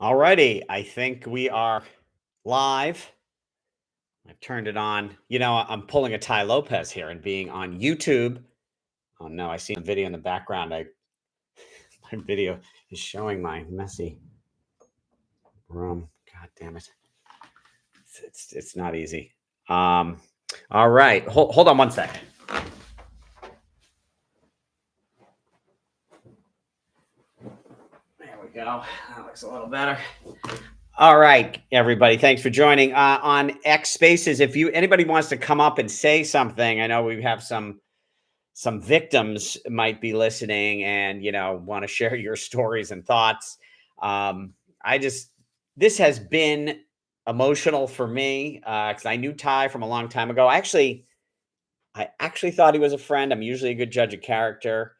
Alrighty, I think we are live. I've turned it on. I'm pulling a Tai Lopez here and being on YouTube. Oh no, I see a video in the background. My video is showing my messy room. God damn it. It's not easy. All right. Hold on one second. There we go. That looks a little better. All right, everybody. Thanks for joining on X Spaces. If anybody wants to come up and say something, I know we have some victims might be listening and want to share your stories and thoughts. I just This has been emotional for me because I knew Ty from a long time ago. I actually thought he was a friend. I'm usually a good judge of character.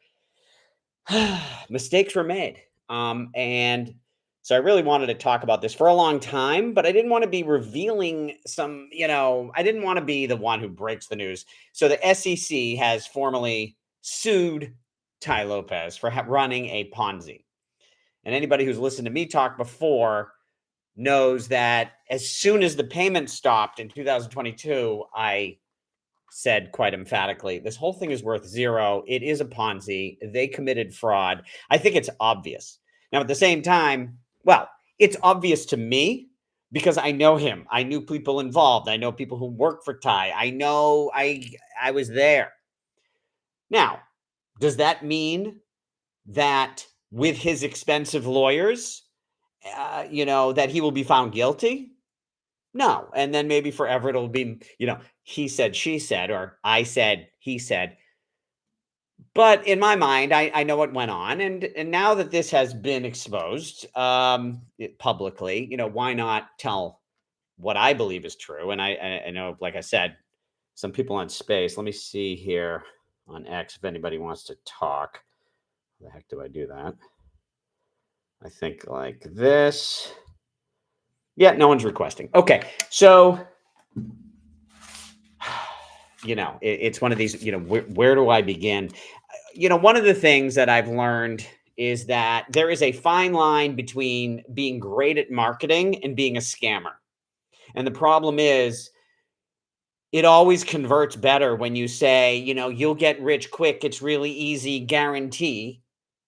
Mistakes were made. And so I really wanted to talk about this for a long time, but I didn't want to be revealing I didn't want to be the one who breaks the news. So the SEC has formally sued Tai Lopez for running a Ponzi. And anybody who's listened to me talk before knows that as soon as the payment stopped in 2022, I said quite emphatically, this whole thing is worth zero. It is a Ponzi. They committed fraud. I think it's obvious. Now, at the same time, well, it's obvious to me because I know him. I knew people involved. I know people who work for Ty. I know I was there. Now, does that mean that with his expensive lawyers, that he will be found guilty? No. And then maybe forever it'll be, he said, she said, or I said, he said. But in my mind, I know what went on. And now that this has been exposed publicly, why not tell what I believe is true? And I know, like I said, some people on Space. Let me see here on X if anybody wants to talk. How the heck do I do that? I think like this. Yeah, no one's requesting. Okay. So it's one of these, where do I begin? One of the things that I've learned is that there is a fine line between being great at marketing and being a scammer. And the problem is, it always converts better when you say, you'll get rich quick. It's really easy, guarantee,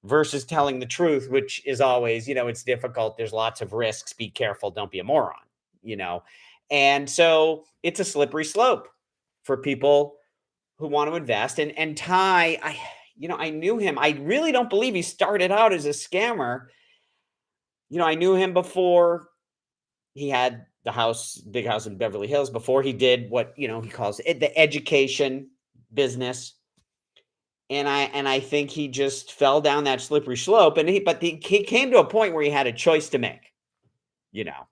versus telling the truth, which is always, it's difficult. There's lots of risks. Be careful. Don't be a moron, you know? And so it's a slippery slope for people who want to invest. And Ty, I knew him. I really don't believe he started out as a scammer. I knew him before he had the big house in Beverly Hills, before he did what, he calls it the education business. And I think he just fell down that slippery slope. And he came to a point where he had a choice to make, you know.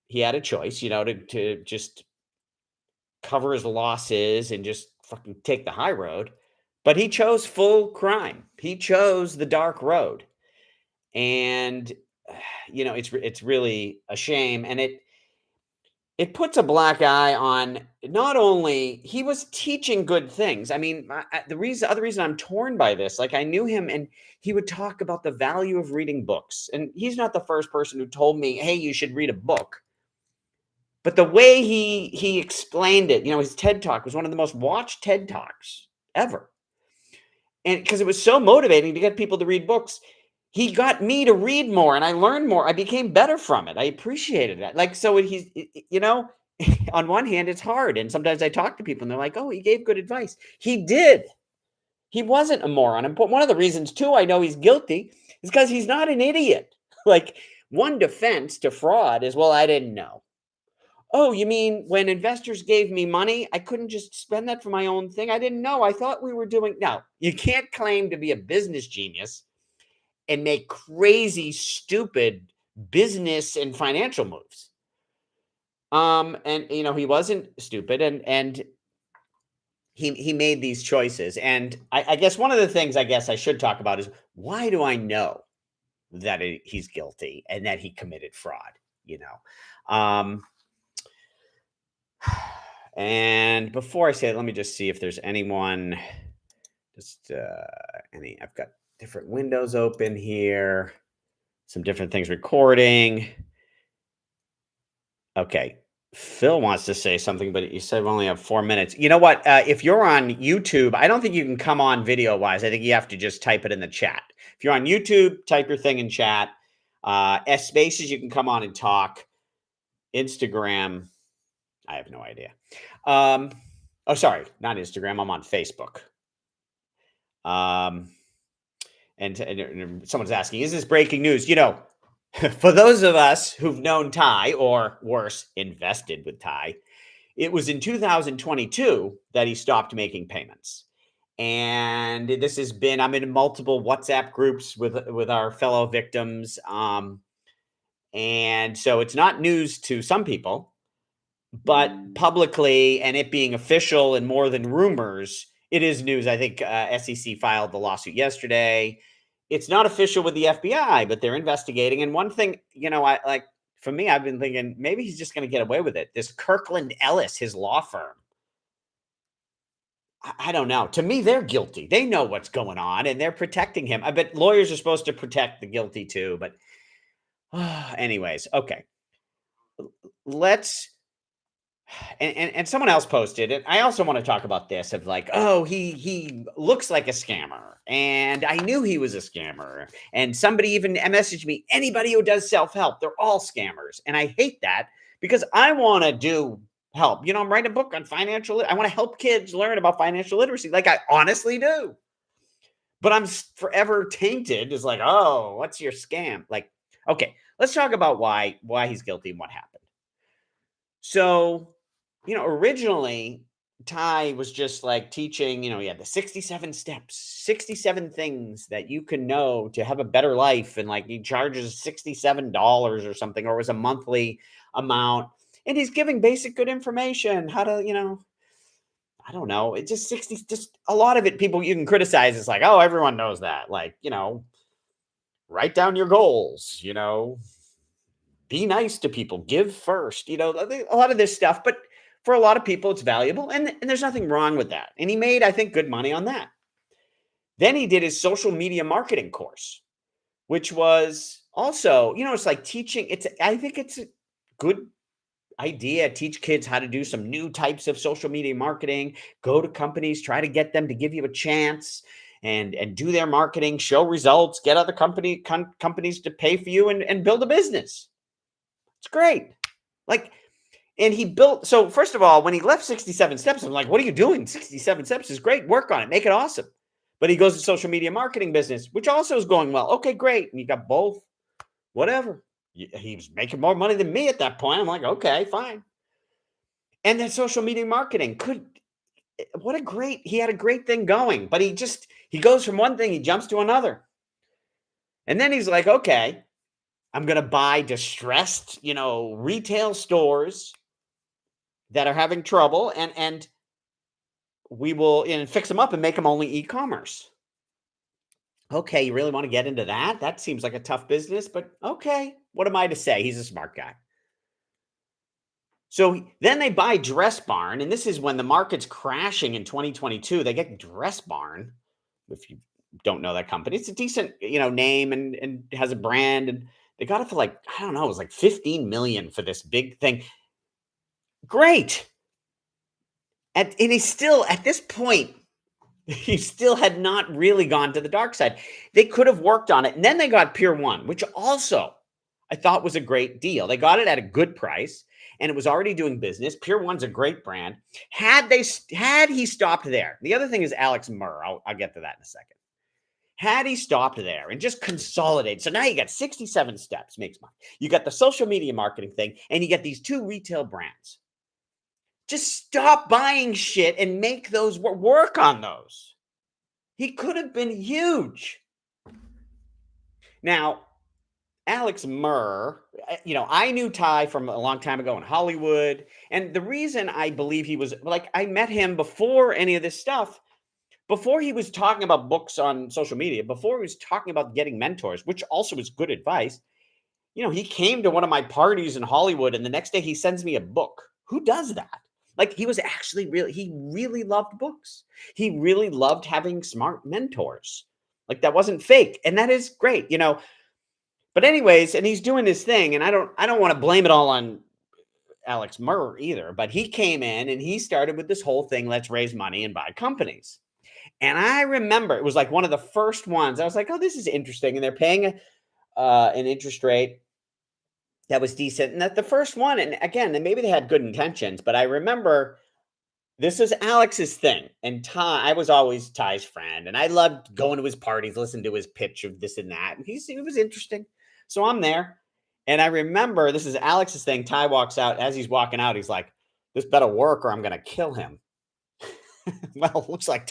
He had a choice, to just cover his losses and just fucking take the high road. But he chose full crime. He chose the dark road. And it's really a shame, and it puts a black eye on, not only he was teaching good things. I mean, the other reason I'm torn by this, like, I knew him and he would talk about the value of reading books. And he's not the first person who told me, hey, you should read a book. But the way he explained it, his TED Talk was one of the most watched TED Talks ever. And because it was so motivating to get people to read books, he got me to read more, and I learned more. I became better from it. I appreciated that. Like, so on one hand, it's hard. And sometimes I talk to people and they're like, oh, he gave good advice. He did. He wasn't a moron. And one of the reasons, too, I know he's guilty is because he's not an idiot. Like, one defense to fraud is, well, I didn't know. Oh, you mean when investors gave me money, I couldn't just spend that for my own thing? I didn't know. I thought we were doing. No, you can't claim to be a business genius and make crazy, stupid business and financial moves. And he wasn't stupid, and he made these choices. And I guess one of the things I guess I should talk about is, why do I know that he's guilty and that he committed fraud? And before I say it, let me just see if there's anyone. I've got different windows open here. some different things recording. Okay. Phil wants to say something, but you said we only have 4 minutes. You know what? If you're on YouTube, I don't think you can come on video wise. I think you have to just type it in the chat. If you're on YouTube, type your thing in chat. S Spaces, you can come on and talk. Instagram, I have no idea. Oh, sorry, not Instagram. I'm on Facebook. And someone's asking, is this breaking news? For those of us who've known Tai, or worse, invested with Tai, it was in 2022 that he stopped making payments. And this has been, I'm in multiple WhatsApp groups with our fellow victims. And so it's not news to some people, but publicly and it being official and more than rumors, it is news. I think SEC filed the lawsuit yesterday. It's not official with the FBI, but they're investigating. And one thing, I like, for me, I've been thinking maybe he's just going to get away with it. This Kirkland Ellis, his law firm. I don't know. To me, they're guilty. They know what's going on and they're protecting him. I bet lawyers are supposed to protect the guilty too. But anyways, okay. Let's and someone else posted it. I also want to talk about this of like, oh, he looks like a scammer, and I knew he was a scammer. And somebody even messaged me, anybody who does self-help, they're all scammers. And I hate that because I want to do help. I'm writing a book on I want to help kids learn about financial literacy. Like I honestly do. But I'm forever tainted as like, oh, what's your scam? Like, okay, let's talk about why he's guilty and what happened. So, originally Tai was just like teaching, he had the 67 steps, 67 things that you can know to have a better life. And like he charges $67 or something, or it was a monthly amount. And he's giving basic good information, how to, I don't know. It's just a lot of it people you can criticize. It's like, oh, everyone knows that. Like, write down your goals, be nice to people, give first, a lot of this stuff. But for a lot of people, it's valuable. And there's nothing wrong with that. And he made, I think, good money on that. Then he did his social media marketing course, which was also, it's like teaching. I think it's a good idea. Teach kids how to do some new types of social media marketing, go to companies, try to get them to give you a chance and do their marketing, show results, get other companies to pay for you and build a business. It's great. And he built, so first of all, when he left 67 Steps, I'm like, what are you doing? 67 Steps is great. Work on it. Make it awesome. But he goes to social media marketing business, which also is going well. Okay, great. And you got both. Whatever. He was making more money than me at that point. I'm like, okay, fine. And then social media marketing he had a great thing going. But he goes from one thing, he jumps to another. And then he's like, okay, I'm going to buy distressed, retail stores that are having trouble and we will fix them up and make them only e-commerce. Okay, you really want to get into that? That seems like a tough business, but okay. What am I to say? He's a smart guy. So then they buy Dress Barn, and this is when the market's crashing in 2022. They get Dress Barn. If you don't know that company, it's a decent, name and has a brand, and they got it for like, I don't know, it was like 15 million for this big thing. Great. And he's still, at this point, he still had not really gone to the dark side. They could have worked on it. And then they got Pier 1, which also I thought was a great deal. They got it at a good price and it was already doing business. Pier 1's a great brand. Had he stopped there, the other thing is Alex Murr. I'll get to that in a second. Had he stopped there and just consolidated. So now you got 67 Steps, makes money. You got the social media marketing thing, and you get these two retail brands. Just stop buying shit and make those work on those. He could have been huge. Now, Alex Murr, I knew Tai from a long time ago in Hollywood. And the reason I believe he was I met him before any of this stuff, before he was talking about books on social media, before he was talking about getting mentors, which also is good advice. He came to one of my parties in Hollywood and the next day he sends me a book. Who does that? He was actually he really loved books. He really loved having smart mentors. That wasn't fake. And that is great. But anyways, and he's doing this thing, and I don't want to blame it all on Alex Murr either, but he came in and he started with this whole thing, let's raise money and buy companies. And I remember it was like one of the first ones. I was like, oh, this is interesting. And they're paying an interest rate that was decent. And that the first one, and again, maybe they had good intentions, but I remember this was Alex's thing. And I was always Ty's friend. And I loved going to his parties, listening to his pitch of this and that. And it was interesting. So I'm there. And I remember this is Alex's thing. Ty walks out. As he's walking out, he's like, this better work or I'm going to kill him. Well, looks like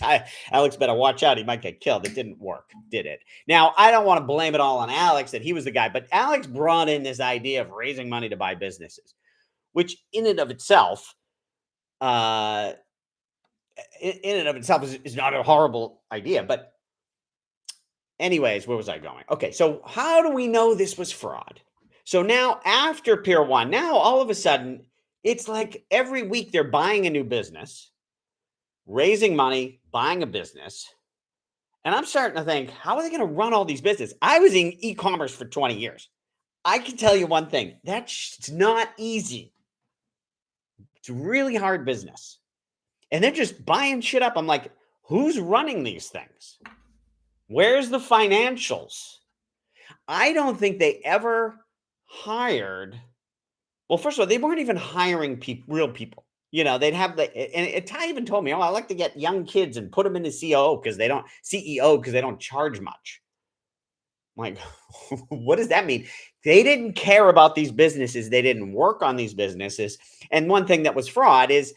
Alex better watch out. He might get killed. It didn't work, did it? Now, I don't want to blame it all on Alex that he was the guy, but Alex brought in this idea of raising money to buy businesses, which in and of itself, uh, is not a horrible idea. But anyways, where was I going? Okay, so how do we know this was fraud? So now after Pier 1, now all of a sudden, it's like every week they're buying a new business, raising money, buying a business. And I'm starting to think, how are they going to run all these businesses? I was in e-commerce for 20 years. I can tell you one thing, that's not easy. It's really hard business. And they're just buying shit up. I'm like, who's running these things? Where's the financials? I don't think they ever hired. Well, first of all, they weren't even hiring real people. You know, they'd have and Ty even told me, oh, I like to get young kids and put them in the CEO because they don't charge much. I'm like, what does that mean? They didn't care about these businesses. They didn't work on these businesses. And one thing that was fraud is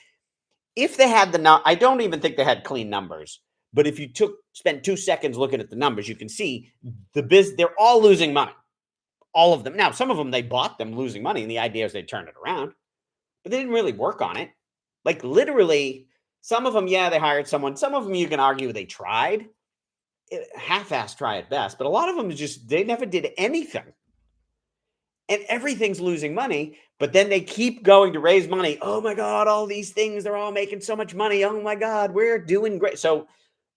if they had I don't even think they had clean numbers. But if you spent 2 seconds looking at the numbers, you can see they're all losing money. All of them. Now, some of them, they bought them losing money, and the idea is they turn it around. But they didn't really work on it. Like literally, some of them, yeah, they hired someone. Some of them, you can argue they tried. Half-assed try at best. But a lot of them they never did anything. And everything's losing money. But then they keep going to raise money. Oh my God, all these things, they're all making so much money. Oh my God, we're doing great. So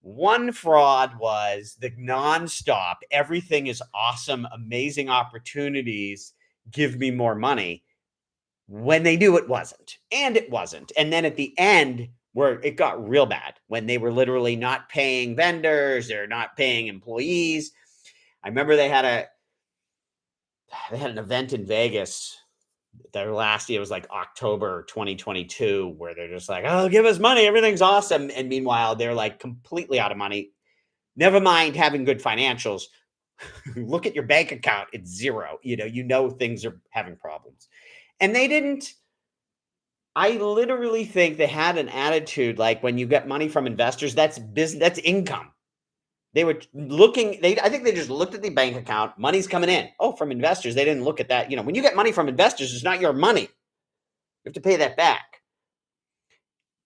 one fraud was the nonstop, everything is awesome, amazing opportunities, give me more money. When they knew it wasn't. And it wasn't. And then at the end, where it got real bad, when they were literally not paying vendors, they're not paying employees. I remember they had an event in Vegas. Their last year was like October 2022, where they're just like, oh, give us money. Everything's awesome. And meanwhile, they're like completely out of money. Never mind having good financials. Look at your bank account. It's zero. You know things are having problems. And they didn't. I literally think they had an attitude like when you get money from investors, that's business, that's income. They were looking, I think they just looked at the bank account, money's coming in. Oh, from investors. They didn't look at that. When you get money from investors, it's not your money. You have to pay that back.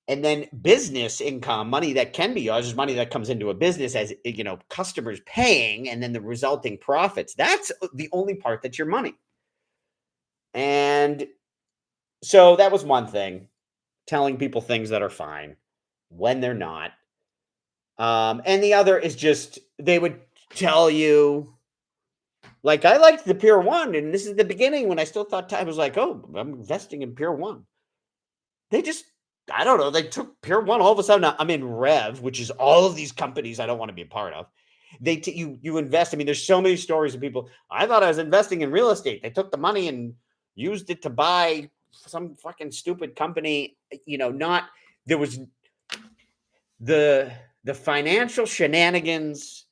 And then business income, money that can be yours, is money that comes into a business as, customers paying and then the resulting profits. That's the only part that's your money. And so that was one thing, telling people things that are fine when they're not. And the other is just they would tell you, like, I liked the Pier 1, and this is the beginning when I still thought I was like, oh, I'm investing in Pier 1. They just, I don't know, they took Pier 1, all of a sudden I'm in Rev, which is all of these companies I don't want to be a part of. You invest. I mean, there's so many stories of people. I thought I was investing in real estate. They took the money and used it to buy some fucking stupid company. There was the financial shenanigans.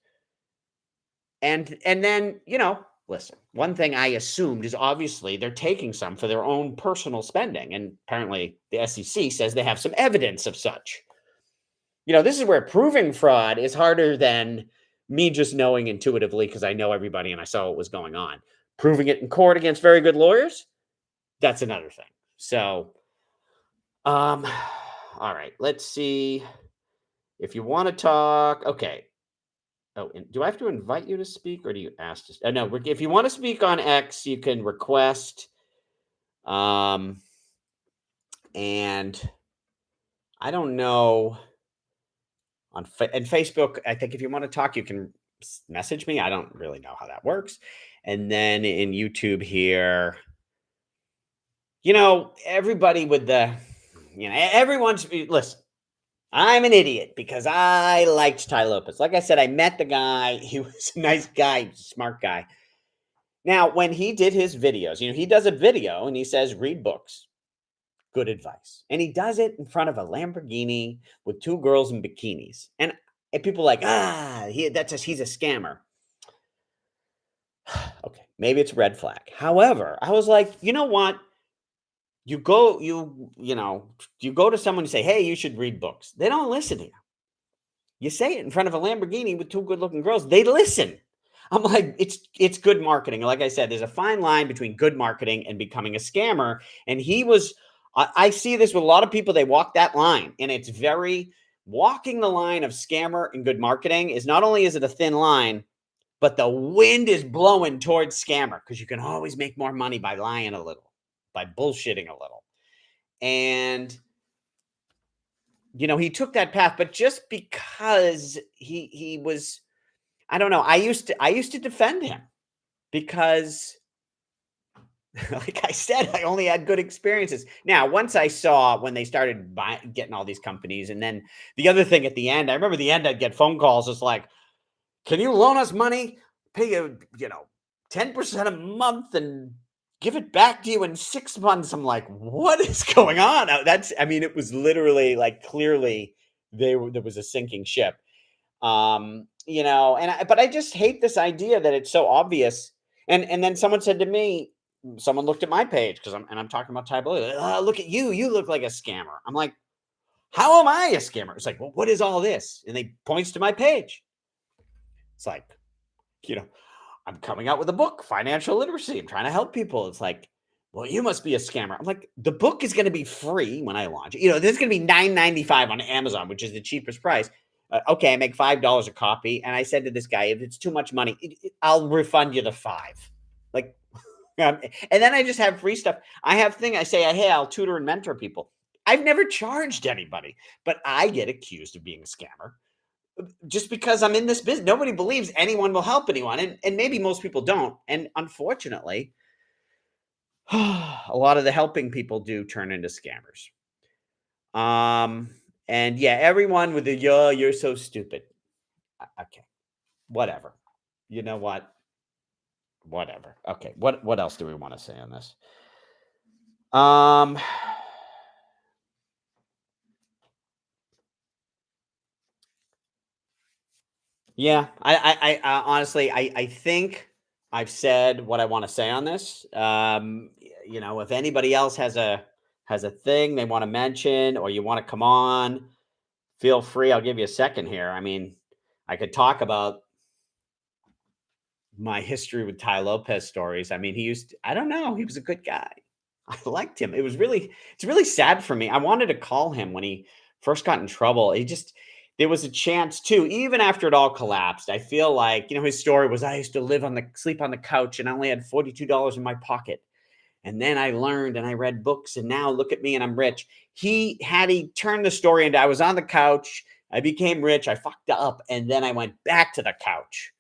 And then, listen, one thing I assumed is obviously they're taking some for their own personal spending. And apparently the SEC says they have some evidence of such. This is where proving fraud is harder than me just knowing intuitively because I know everybody and I saw what was going on. Proving it in court against very good lawyers, that's another thing. So, all right, let's see. If you want to talk, okay. Oh, and do I have to invite you to speak or do you ask to? No, if you want to speak on X, you can request. And I don't know and Facebook. I think if you want to talk, you can message me. I don't really know how that works. And then in YouTube here, everybody with everyone's listen. I'm an idiot because I liked Tai Lopez. Like I said, I met the guy. He was a nice guy, smart guy. Now, when he did his videos, he does a video and he says, read books, good advice. And he does it in front of a Lamborghini with two girls in bikinis. And people are like, he's a scammer. Okay, maybe it's a red flag. However, I was like, you know what? You go to someone and say, hey, you should read books. They don't listen to you. You say it in front of a Lamborghini with two good-looking girls, they listen. I'm like, it's good marketing. Like I said, there's a fine line between good marketing and becoming a scammer. And I see this with a lot of people. They walk that line, and it's walking the line of scammer and good marketing is not only is it a thin line, but the wind is blowing towards scammer because you can always make more money by lying a little, by bullshitting a little. And he took that path, but just because he was, I don't know. I used to defend him because, like I said, I only had good experiences. Now, once I saw when they started getting all these companies, and then the other thing at the end, I remember the end, I'd get phone calls. It's like, can you loan us money? Pay you, 10% a month and give it back to you in 6 months. I'm like, what is going on? It was literally like clearly there was a sinking ship. But I just hate this idea that it's so obvious. And then someone said to me, someone looked at my page because I'm talking about Tai Lopez. Oh, look at you. You look like a scammer. I'm like, how am I a scammer? It's like, well, what is all this? And they points to my page. It's like, I'm coming out with a book, financial literacy. I'm trying to help people. It's like, well, you must be a scammer. I'm like, the book is going to be free when I launch it. This is going to be $9.95 on Amazon, which is the cheapest price. Okay, I make $5 a copy. And I said to this guy, if it's too much money, I'll refund you the $5. Like, and then I just have free stuff. I say, hey, I'll tutor and mentor people. I've never charged anybody, but I get accused of being a scammer just because I'm in this business. Nobody believes anyone will help anyone. And maybe most people don't. And unfortunately, a lot of the helping people do turn into scammers. And yeah, everyone with the, you're so stupid. Okay, whatever. You know what? Whatever. Okay. What else do we want to say on this? Yeah, I honestly, I think I've said what I want to say on this. If anybody else has a thing they want to mention or you want to come on, feel free. I'll give you a second here. I could talk about my history with Tai Lopez stories. I don't know, he was a good guy. I liked him. It's really sad for me. I wanted to call him when he first got in trouble. There was a chance too, even after it all collapsed. I feel like, his story was I used to sleep on the couch and I only had $42 in my pocket. And then I learned and I read books and now look at me and I'm rich. He turned the story into I was on the couch, I became rich, I fucked up, and then I went back to the couch.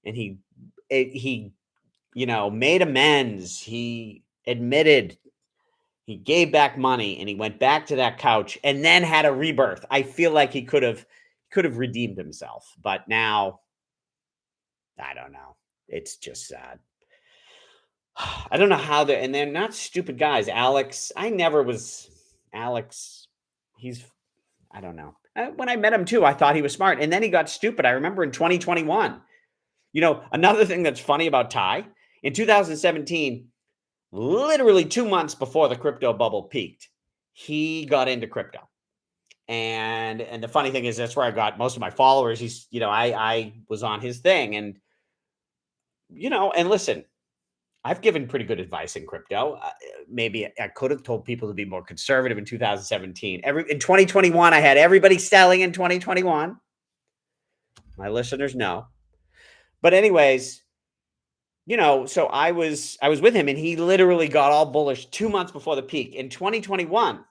And he made amends. He admitted he gave back money and he went back to that couch and then had a rebirth. I feel like he could have redeemed himself, but now I don't know. It's just sad. I don't know how they're not stupid guys. Alex, I don't know. When I met him too, I thought he was smart and then he got stupid. I remember in 2021, another thing that's funny about Tai, in 2017, literally 2 months before the crypto bubble peaked, he got into crypto. And the funny thing is that's where I got most of my followers. I was on his thing and, and listen, I've given pretty good advice in crypto. Maybe I could have told people to be more conservative in 2017. In 2021, I had everybody selling in 2021. My listeners know. But anyways, so I was with him and he literally got all bullish 2 months before the peak. In 2021,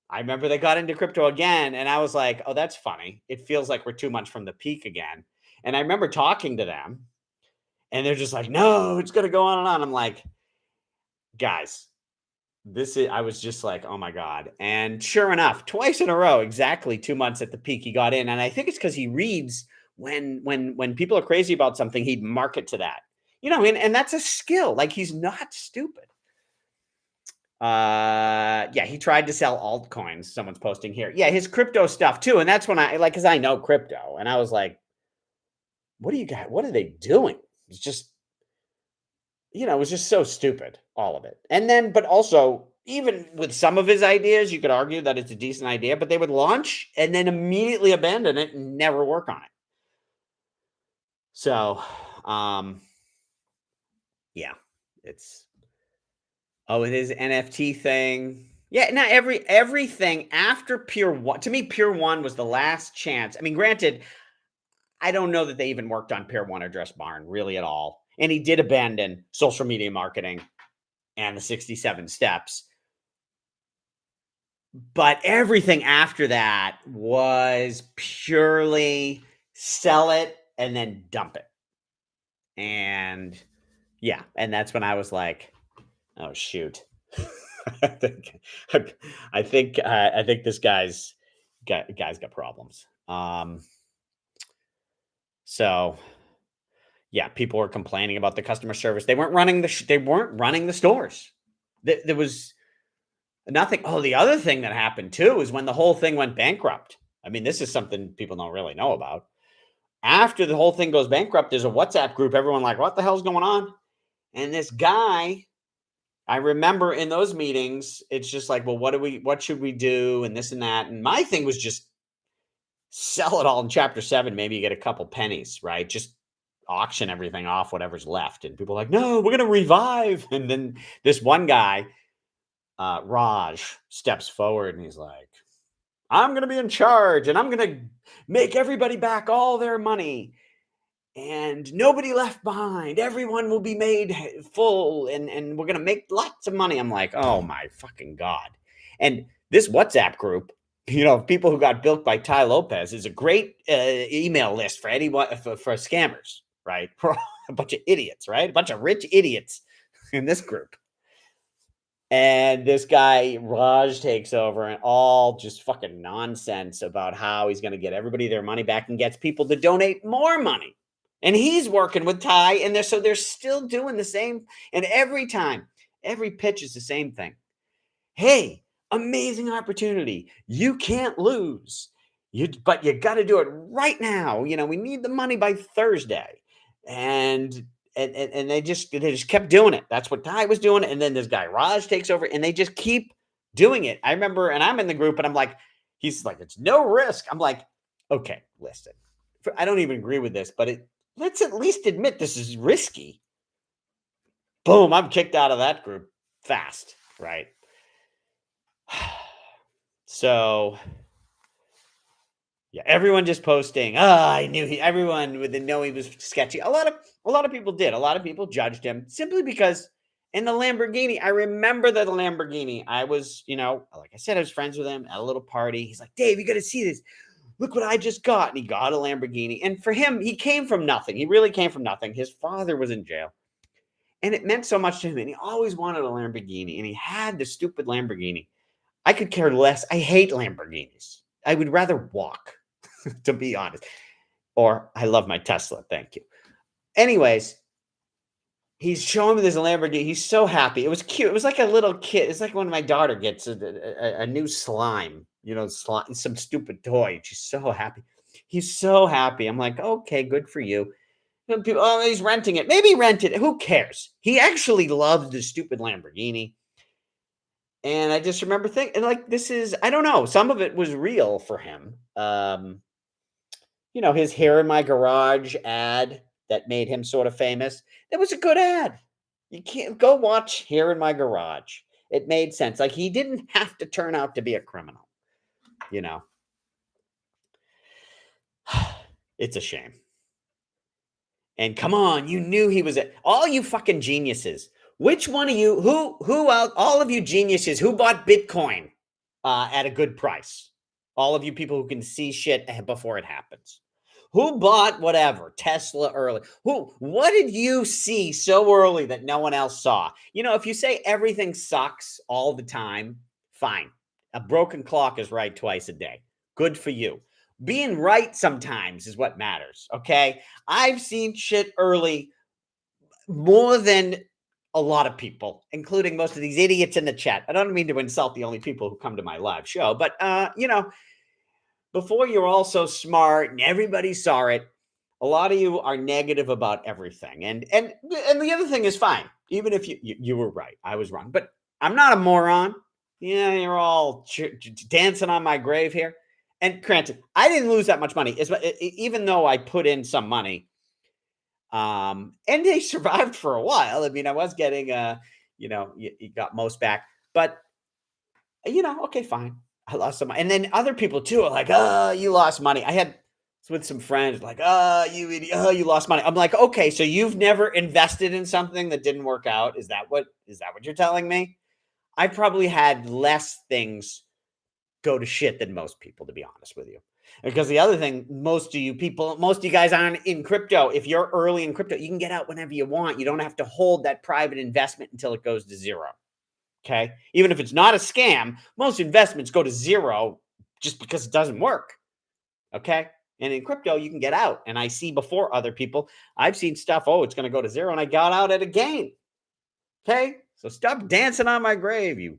I remember they got into crypto again and I was like, oh, that's funny. It feels like we're 2 months from the peak again. And I remember talking to them, and they're just like, no, it's going to go on and on. I'm like, guys, this is, I was just like, oh my God. And sure enough, twice in a row, exactly 2 months at the peak, he got in. And I think it's because he reads when people are crazy about something, he'd market to that. And that's a skill. Like, he's not stupid. Yeah, he tried to sell altcoins. Someone's posting here. Yeah, his crypto stuff too. And that's when because I know crypto, and I was like, what do you got? What are they doing? It's just, it was just so stupid, all of it. And then, but also, even with some of his ideas, you could argue that it's a decent idea, but they would launch and then immediately abandon it and never work on it. So, yeah, it's, it is NFT thing. Yeah, not everything after Pure One. To me, Pure One was the last chance. I mean, granted, I don't know that they even worked on Pure One or Dress Barn really at all. And he did abandon social media marketing and the 67 steps. But everything after that was purely sell it and then dump it. And yeah, and that's when I was like, oh shoot. I think this guy's got problems. So yeah, people were complaining about the customer service. They weren't running the stores. There was nothing. Oh, the other thing that happened too is when the whole thing went bankrupt. I mean, this is something people don't really know about. After the whole thing goes bankrupt, there's a WhatsApp group. Everyone like, what the hell's going on? And this guy, I remember in those meetings, it's just like, well, what should we do? And this and that. And my thing was just sell it all in chapter 7. Maybe you get a couple pennies, right? Just auction everything off, whatever's left. And people are like, no, we're going to revive. And then this one guy, Raj, steps forward and he's like, I'm going to be in charge and I'm going to make everybody back all their money and nobody left behind. Everyone will be made full and we're going to make lots of money. I'm like, oh my fucking God. And this WhatsApp group, people who got built by Tai Lopez is a great email list for anyone, for scammers, right? For a bunch of idiots, right? A bunch of rich idiots in this group. And this guy, Raj, takes over and all just fucking nonsense about how he's going to get everybody their money back and gets people to donate more money. And he's working with Tai, and they're still doing the same. And every pitch is the same thing. Hey, amazing opportunity. You can't lose. But you got to do it right now. We need the money by Thursday. And they just kept doing it. That's what Tai was doing. And then this guy Raj takes over and they just keep doing it. I remember, and I'm in the group and I'm like, he's like, it's no risk. I'm like, okay, listen, I don't even agree with this, but let's at least admit this is risky. Boom, I'm kicked out of that group fast, right? So yeah, everyone just posting. I knew everyone would know he was sketchy. A lot of people did. A lot of people judged him simply because in the Lamborghini, I remember the Lamborghini. I was, like I said, I was friends with him at a little party. He's like, Dave, you got to see this. Look what I just got. And he got a Lamborghini. And for him, he came from nothing. He really came from nothing. His father was in jail. And it meant so much to him. And he always wanted a Lamborghini. And he had the stupid Lamborghini. I could care less. I hate Lamborghinis. I would rather walk. To be honest, or I love my Tesla. Thank you. Anyways, he's showing me this Lamborghini. He's so happy. It was cute. It was like a little kid. It's like when my daughter gets a new slime, some stupid toy. She's so happy. He's so happy. I'm like, okay, good for you. People, he's renting it. Maybe rent it. Who cares? He actually loved the stupid Lamborghini. And I just remember thinking, like, I don't know. Some of it was real for him. His Hair in My Garage ad that made him sort of famous. That was a good ad. You can't go watch Hair in My Garage. It made sense. Like, he didn't have to turn out to be a criminal. It's a shame. And come on, you knew he was all you fucking geniuses. Which one of you, who out, all of you geniuses who bought Bitcoin at a good price? All of you people who can see shit before it happens. Who bought whatever Tesla early? What did you see so early that no one else saw? If you say everything sucks all the time, fine. A broken clock is right twice a day. Good for you. Being right sometimes is what matters. Okay. I've seen shit early more than a lot of people, including most of these idiots in the chat. I don't mean to insult the only people who come to my live show, but before you're all so smart and everybody saw it, a lot of you are negative about everything. And the other thing is fine. Even if you were right, I was wrong, but I'm not a moron. Yeah, you're all dancing on my grave here. And granted, I didn't lose that much money, even though I put in some money. And they survived for a while. I mean, I was getting you got most back, but okay, fine. I lost some, and then other people too are like, "Oh, you lost money." I had with some friends like, "Oh, you idiot. Oh, you lost money." I'm like, "Okay, so you've never invested in something that didn't work out? Is that what you're telling me?" I probably had less things go to shit than most people, to be honest with you. Because the other thing, most of you guys aren't in crypto. If you're early in crypto, you can get out whenever you want. You don't have to hold that private investment until it goes to zero. Okay. Even if it's not a scam, most investments go to zero just because it doesn't work. Okay. And in crypto, you can get out. And I see before other people, I've seen stuff, oh, it's going to go to zero. And I got out at a gain. Okay. So stop dancing on my grave, you.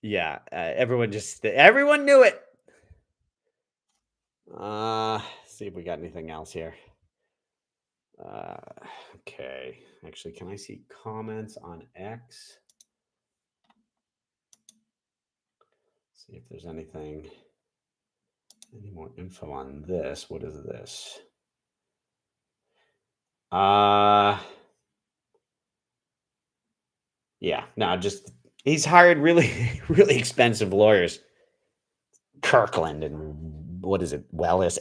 Yeah. Everyone knew it. See if we got anything else here. Uh, okay. Actually, can I see comments on X? See if there's any more info on this. What is this? Yeah, no, just he's hired really, really expensive lawyers. Kirkland and what is it?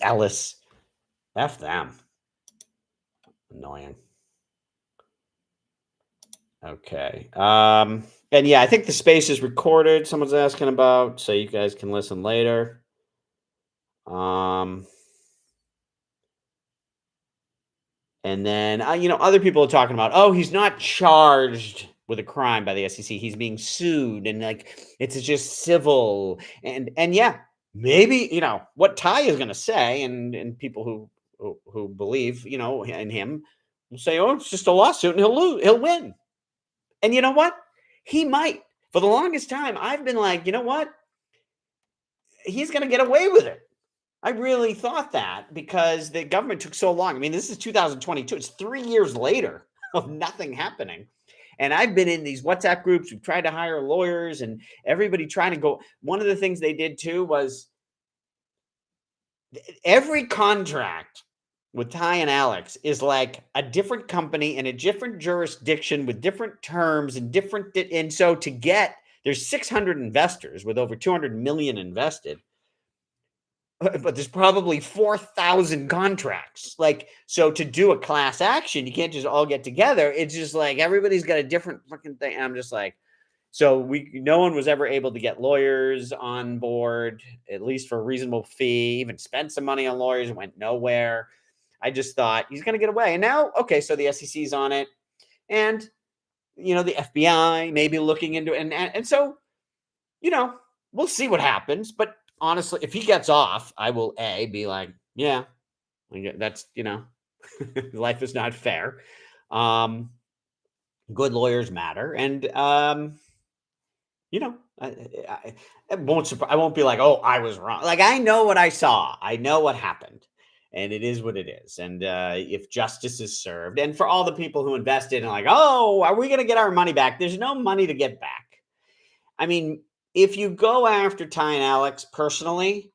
Ellis. F them. Annoying. Okay. And yeah, I think the space is recorded. Someone's asking about, so you guys can listen later. And then other people are talking about, oh, he's not charged with a crime by the SEC. He's being sued, and like it's just civil. And yeah, maybe what Tai is going to say, and people who believe in him will say, oh, it's just a lawsuit, and he'll win. And you know what? He might. For the longest time, I've been like, you know what? He's going to get away with it. I really thought that because the government took so long. I mean, this is 2022. It's 3 years later of nothing happening. And I've been in these WhatsApp groups. We've tried to hire lawyers and everybody trying to go. One of the things they did too was every contract with Tai and Alex is like a different company in a different jurisdiction with different terms and different. And so there's 600 investors with over 200 million invested. But there's probably 4,000 contracts. Like, so to do a class action, you can't just all get together. It's just like everybody's got a different fucking thing. I'm just like, so no one was ever able to get lawyers on board, at least for a reasonable fee, even spent some money on lawyers and went nowhere. I just thought he's going to get away. And now, okay, so the SEC's on it. And, the FBI may be looking into it. And so, we'll see what happens. But honestly, if he gets off, I will be like, yeah, that's life is not fair. Good lawyers matter, and I won't be like, oh, I was wrong. Like I know what I saw, I know what happened, and it is what it is. And if justice is served, and for all the people who invested and like, oh, are we going to get our money back? There's no money to get back. I mean, if you go after Tai and Alex personally,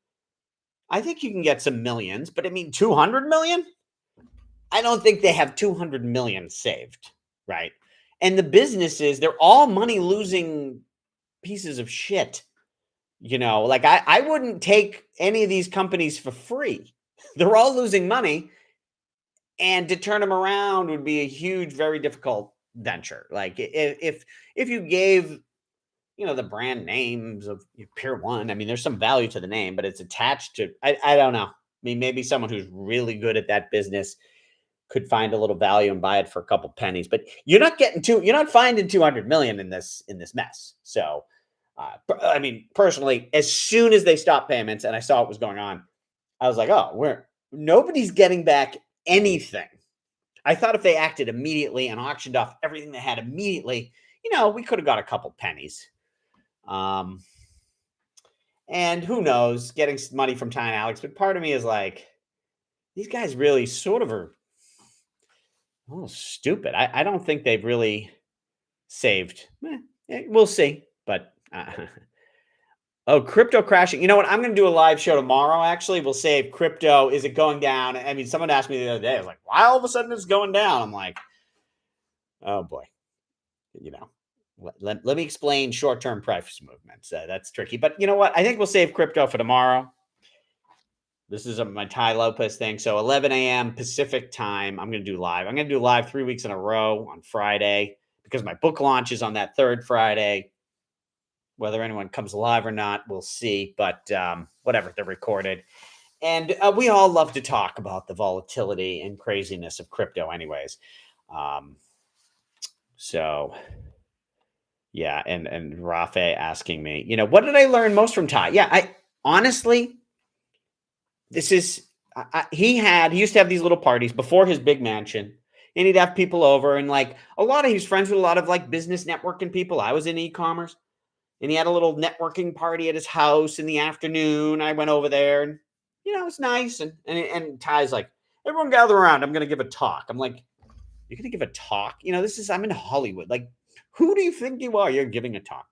I think you can get some millions, but I mean, 200 million? I don't think they have 200 million saved, right? And the businesses, they're all money losing pieces of shit. Like I wouldn't take any of these companies for free. They're all losing money. And to turn them around would be a huge, very difficult venture. Like if you gave the brand names of Pier One. I mean, there's some value to the name, but it's attached to, I don't know. I mean, maybe someone who's really good at that business could find a little value and buy it for a couple pennies, but you're not finding 200 million in this mess. So, I mean, personally, as soon as they stopped payments and I saw what was going on, I was like, oh, nobody's getting back anything. I thought if they acted immediately and auctioned off everything they had immediately, we could have got a couple pennies. And who knows, getting money from Ty and Alex, but part of me is like, these guys really sort of are a little stupid. I don't think they've really saved. We'll see. But oh, crypto crashing. You know what? I'm going to do a live show tomorrow. Actually, we'll save crypto. Is it going down? I mean, someone asked me the other day. I was like, why all of a sudden it's going down? I'm like, oh boy. Let me explain short-term price movements. That's tricky. But you know what? I think we'll save crypto for tomorrow. This is my Tai Lopez thing. So 11 a.m. Pacific time, I'm going to do live. I'm going to do live 3 weeks in a row on Friday because my book launch is on that third Friday. Whether anyone comes live or not, we'll see. But whatever, they're recorded. And we all love to talk about the volatility and craziness of crypto anyways. So, yeah. And Rafe asking me, what did I learn most from Tai? Yeah, I honestly... This is, he used to have these little parties before his big mansion, and he'd have people over, and like he was friends with a lot of like business networking people. I was in e-commerce, and he had a little networking party at his house in the afternoon. I went over there, and it was nice. And Ty's like, everyone gather around. I'm going to give a talk. I'm like, you're going to give a talk? I'm in Hollywood. Like, who do you think you are? You're giving a talk.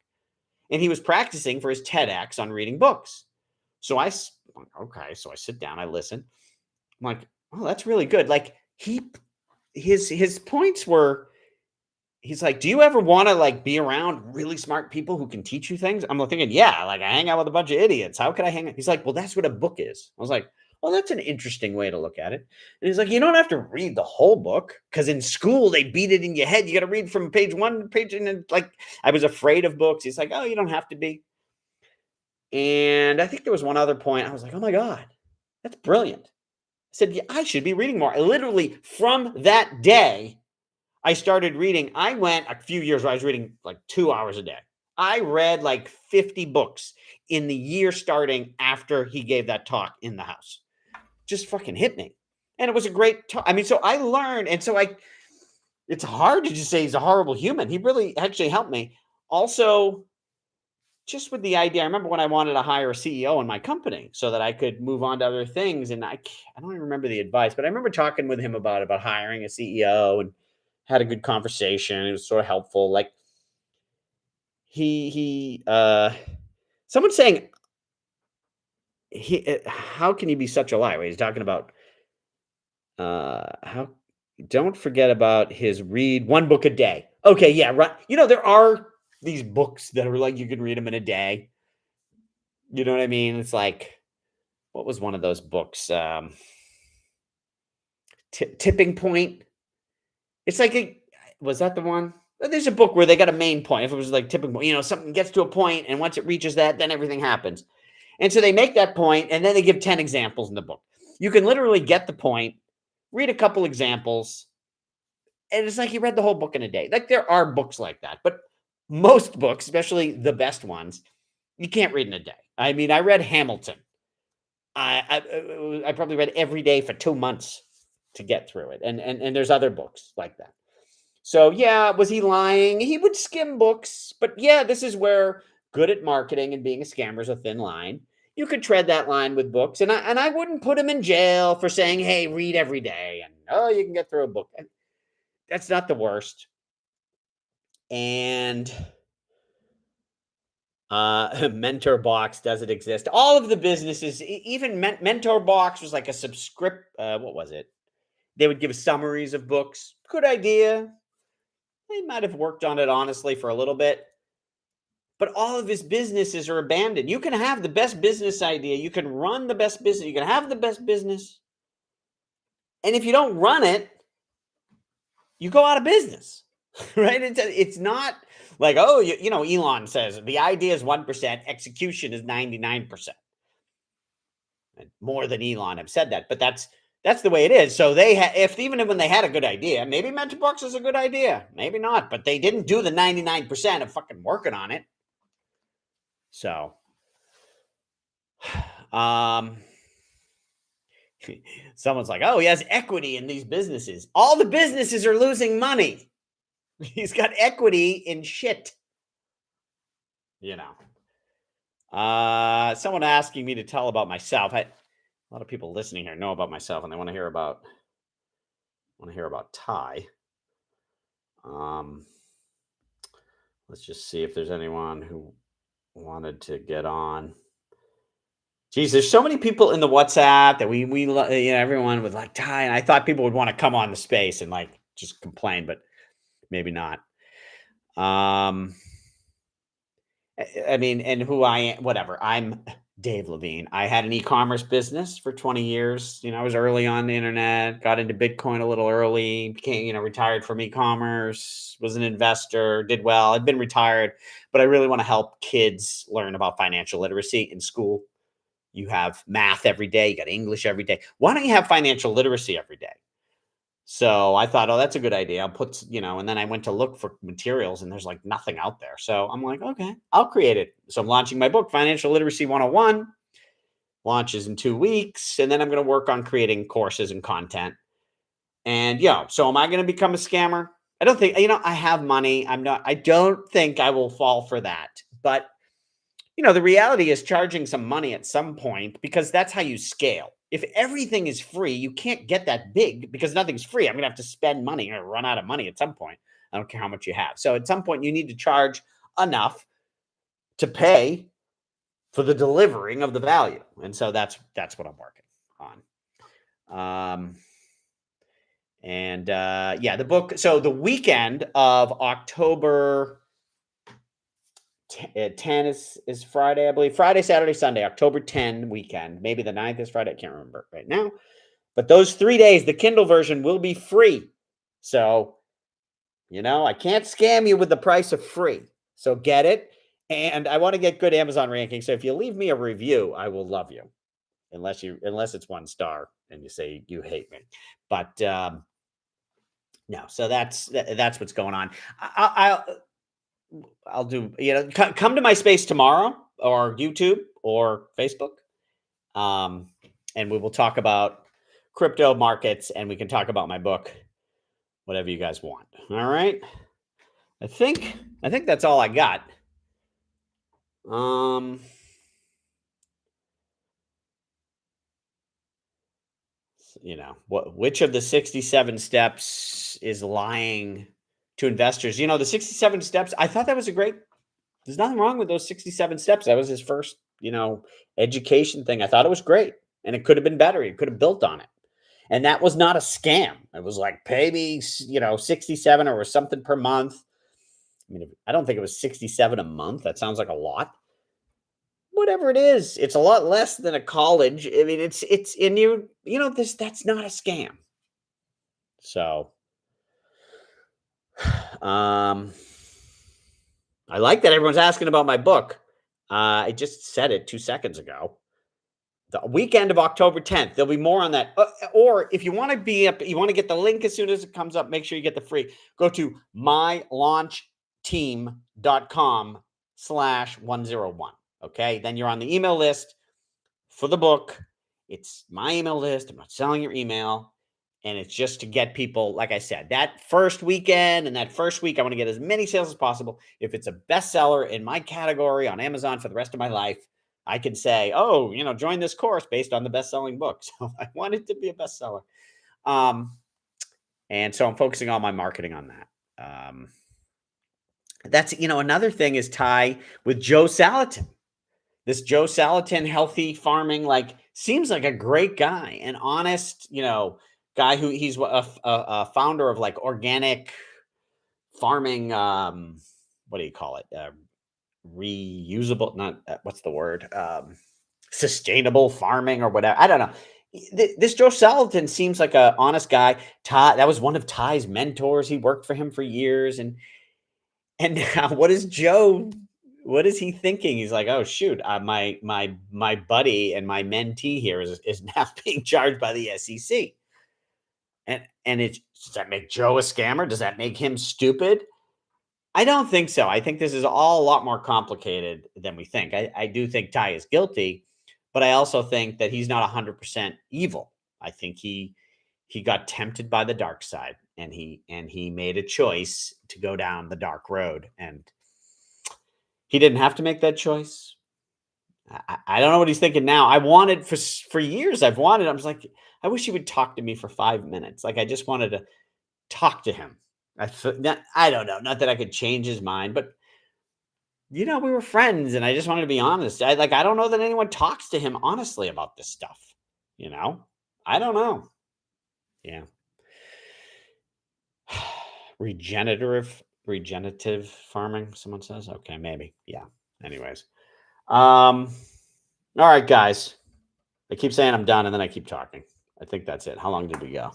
And he was practicing for his TEDx on reading books. So I sit down, I listen. I'm like, oh, that's really good. Like his points were, he's like, do you ever want to like be around really smart people who can teach you things? I'm thinking, yeah, like I hang out with a bunch of idiots. How could I hang out? He's like, well, that's what a book is. I was like, well, that's an interesting way to look at it. And he's like, you don't have to read the whole book because in school they beat it in your head. You got to read from page 1 to page, and like I was afraid of books. He's like, oh, you don't have to be. And I think there was one other point. I was like, oh my God, that's brilliant. I said, yeah, I should be reading more. I literally, from that day, I started reading. I went a few years where I was reading like 2 hours a day. I read like 50 books in the year starting after he gave that talk in the house. Just fucking hit me. And it was a great talk. I mean, so I learned. And so it's hard to just say he's a horrible human. He really actually helped me. Also, just with the idea, I remember when I wanted to hire a CEO in my company so that I could move on to other things. And I don't even remember the advice, but I remember talking with him about hiring a CEO and had a good conversation. It was sort of helpful. Like someone's saying, how can you be such a liar? He's talking about, don't forget about his read one book a day. Okay. Yeah. Right. There are these books that are like, you can read them in a day. You know what I mean? It's like, what was one of those books? Tipping Point. It's like, was that the one? There's a book where they got a main point. If it was like Tipping Point, something gets to a point, and once it reaches that, then everything happens. And so they make that point, and then they give 10 examples in the book. You can literally get the point, read a couple examples, and it's like you read the whole book in a day. Like there are books like that, but most books, especially the best ones, you can't read in a day. I mean, I read Hamilton. I probably read every day for 2 months to get through it. And there's other books like that. So yeah, was he lying? He would skim books, but yeah, this is where good at marketing and being a scammer is a thin line. You could tread that line with books, and I wouldn't put him in jail for saying, hey, read every day, and you can get through a book. That's not the worst. And Mentor Box, does it exist? All of the businesses, even Mentor Box was like a what was it? They would give summaries of books. Good idea. They might have worked on it honestly for a little bit, but all of his businesses are abandoned. You can have the best business idea. You can run the best business. You can have the best business. And if you don't run it, you go out of business. right? It's not like, oh, Elon says the idea is 1%, execution is 99%. And more than Elon have said that, but that's the way it is. So if even when they had a good idea, maybe mental books is a good idea, maybe not, but they didn't do the 99% of fucking working on it. So, um, someone's like, oh, he has equity in these businesses. All the businesses are losing money. He's got equity in shit. You know. Someone asking me to tell about myself. A lot of people listening here know about myself, and they want to hear about Tai. Um, let's just see if there's anyone who wanted to get on. Geez, there's so many people in the WhatsApp that everyone would like Tai, and I thought people would want to come on the space and like just complain, but maybe not. I mean, and who I am, whatever. I'm Dave Levine. I had an e-commerce business for 20 years. I was early on the internet, got into Bitcoin a little early, became, retired from e-commerce, was an investor, did well. I've been retired, but I really want to help kids learn about financial literacy in school. You have math every day, you got English every day. Why don't you have financial literacy every day? So I thought, oh, that's a good idea. I'll put, and then I went to look for materials and there's like nothing out there. So I'm like, okay, I'll create it. So I'm launching my book, Financial Literacy 101, launches in 2 weeks. And then I'm going to work on creating courses and content. And so am I going to become a scammer? I don't think, I have money. I don't think I will fall for that. But, the reality is charging some money at some point because that's how you scale. If everything is free, you can't get that big because nothing's free. I'm going to have to spend money or run out of money at some point. I don't care how much you have. So at some point, you need to charge enough to pay for the delivering of the value. And so that's what I'm working on. The book. So the weekend of October 10 is Friday, I believe. Friday, Saturday, Sunday, October 10 weekend. Maybe the 9th is Friday. I can't remember right now. But those 3 days, the Kindle version will be free. So, I can't scam you with the price of free. So get it. And I want to get good Amazon rankings. So if you leave me a review, I will love you. Unless it's 1 star and you say you hate me. But no, so that's what's going on. I'll do, come to my space tomorrow or YouTube or Facebook. And we will talk about crypto markets and we can talk about my book, whatever you guys want. All right. I think that's all I got. Which of the 67 steps is lying to investors? The 67 steps, I thought that was there's nothing wrong with those 67 steps. That was his first, education thing. I thought it was great and it could have been better. He could have built on it. And that was not a scam. It was like, pay me, 67 or something per month. I mean, I don't think it was 67 a month. That sounds like a lot. Whatever it is, it's a lot less than a college. I mean, it's in you, that's not a scam. So, I like that everyone's asking about my book. I just said it 2 seconds ago. The weekend of October 10th. There'll be more on that. Or if you want to you want to get the link as soon as it comes up, make sure you get the free. Go to mylaunchteam.com/101. Okay. Then you're on the email list for the book. It's my email list. I'm not selling your email. And it's just to get people, like I said, that first weekend and that first week, I want to get as many sales as possible. If it's a bestseller in my category on Amazon for the rest of my life, I can say, oh, join this course based on the best-selling book. So I want it to be a bestseller. And so I'm focusing all my marketing on that. That's, another thing is Tai with Joe Salatin. This Joe Salatin healthy farming, seems like a great guy, an honest, guy who he's a founder of like organic farming. What do you call it? Reusable, not what's the word? Sustainable farming or whatever. I don't know. This Joe Salatin seems like a honest guy. Ty, that was one of Ty's mentors. He worked for him for years, and now what is Joe? What is he thinking? He's like, oh shoot, my buddy and my mentee here is now being charged by the SEC, and it does that make Joe a scammer? Does that make him stupid? I don't think so. I think this is all a lot more complicated than we think. I do think Ty is guilty, but I also think that he's not 100% evil. I think he got tempted by the dark side, and he made a choice to go down the dark road, and he didn't have to make that choice. I don't know what he's thinking now. I wanted for years. I've wanted. I was like, I wish he would talk to me for 5 minutes. Like I just wanted to talk to him. I don't know. Not that I could change his mind, but we were friends, and I just wanted to be honest. I don't know that anyone talks to him honestly about this stuff. You know, I don't know. Yeah. Regenerative farming, someone says. Okay, maybe. Yeah. Anyways. All right, guys. I keep saying I'm done and then I keep talking. I think that's it. How long did we go?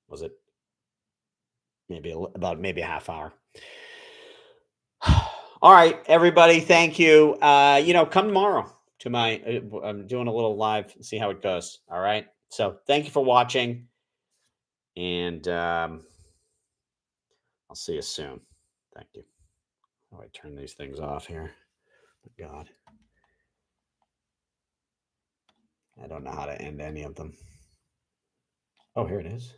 Was it about maybe a half hour? All right, everybody. Thank you. Come tomorrow to my, I'm doing a little live, see how it goes. All right. So thank you for watching, and I'll see you soon. Thank you. How do I turn these things off here? Oh, God. I don't know how to end any of them. Oh, here it is.